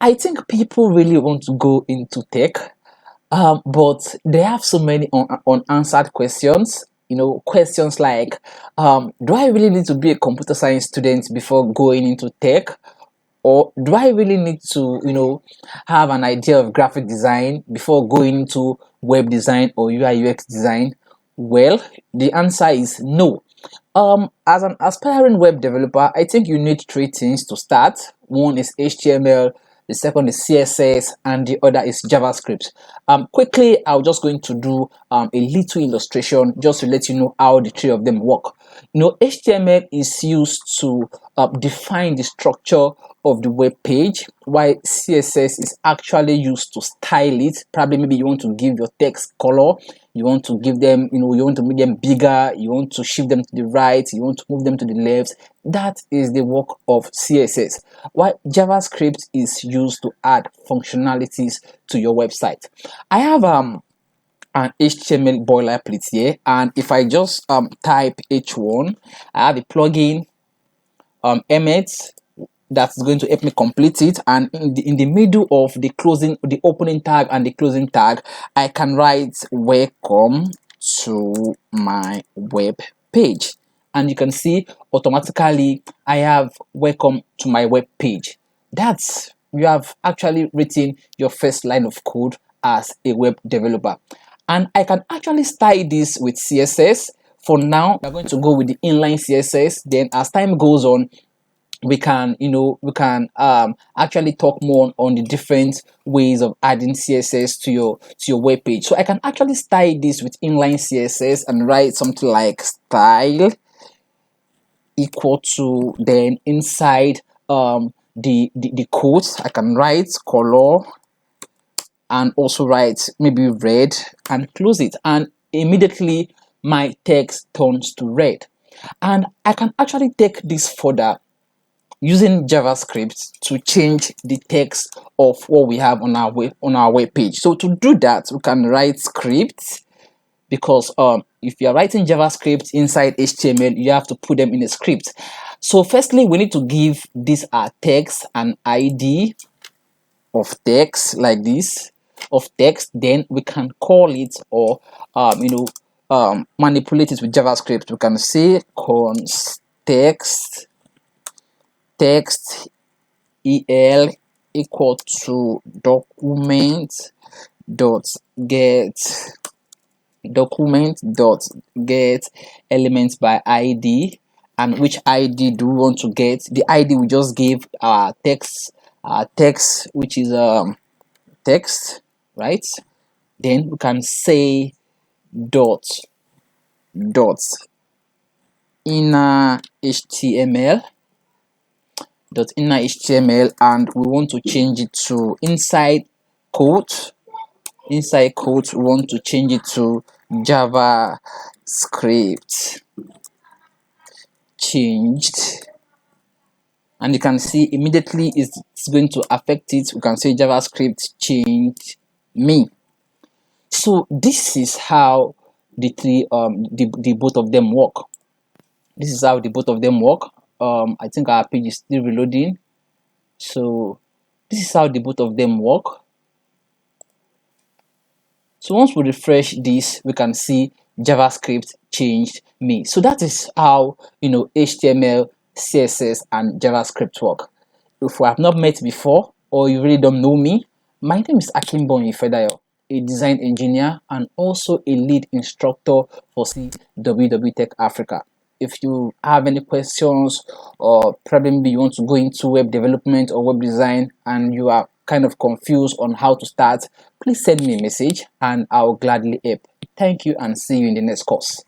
I think people really want to go into tech, but they have so many unanswered questions. Questions like, do I really need to be a computer science student before going into tech? Or do I really need to, have an idea of graphic design before going into web design or UI UX design? Well, the answer is no. As an aspiring web developer, I think you need three things to start. One is HTML, the second is CSS, and the other is JavaScript. Quickly, I'm just going to do a little illustration just to let you know how the three of them work. HTML is used to define the structure of the web page, while CSS is actually used to style it. Probably maybe you want to give your text color, you want to give them, you want to make them bigger, you want to shift them to the right, you want to move them to the left. That is the work of CSS, while JavaScript is used to add functionalities to your website. I have an HTML boilerplate here, and if I just type h1, I have a plugin emmet that's going to help me complete it, and in the middle of the opening tag and the closing tag, I can write welcome to my web page, and you can see automatically I have welcome to my web page. That's You have actually written your first line of code as a web developer. And I can actually style this with CSS. For now, we're going to go with the inline CSS. Then as time goes on, we can actually talk more on the different ways of adding CSS to your web page. So I can actually style this with inline CSS and write something like style equal to, then inside the quotes I can write color and also write maybe red and close it, and immediately my text turns to red. And I can actually take this further using JavaScript to change the text of what we have on our web page. So to do that, we can write scripts, because if you're writing JavaScript inside HTML, you have to put them in a script. So firstly, we need to give this text an ID of text, like this, of text. Then we can call it, or manipulate it with JavaScript. We can say const text el equal to document dot get elements by ID. And which ID do we want to get? The ID we just gave our text, which is text, right? Then we can say dot inner HTML and we want to change it to inside quote. Inside quote, we want to change it to JavaScript changed, and you can see immediately it's going to affect it. We can say JavaScript changed me. So this is how the both of them work. This is how the both of them work. I think our page is still reloading. So this is how the both of them work. So once we refresh this, we can see JavaScript changed me. So that is how HTML, CSS, and JavaScript work. If we have not met before, or you really don't know me, my name is Akimbon Ifedayo, a design engineer and also a lead instructor for CWW Tech Africa. If you have any questions, or probably you want to go into web development or web design and you are kind of confused on how to start, please send me a message and I'll gladly help. Thank you and see you in the next course.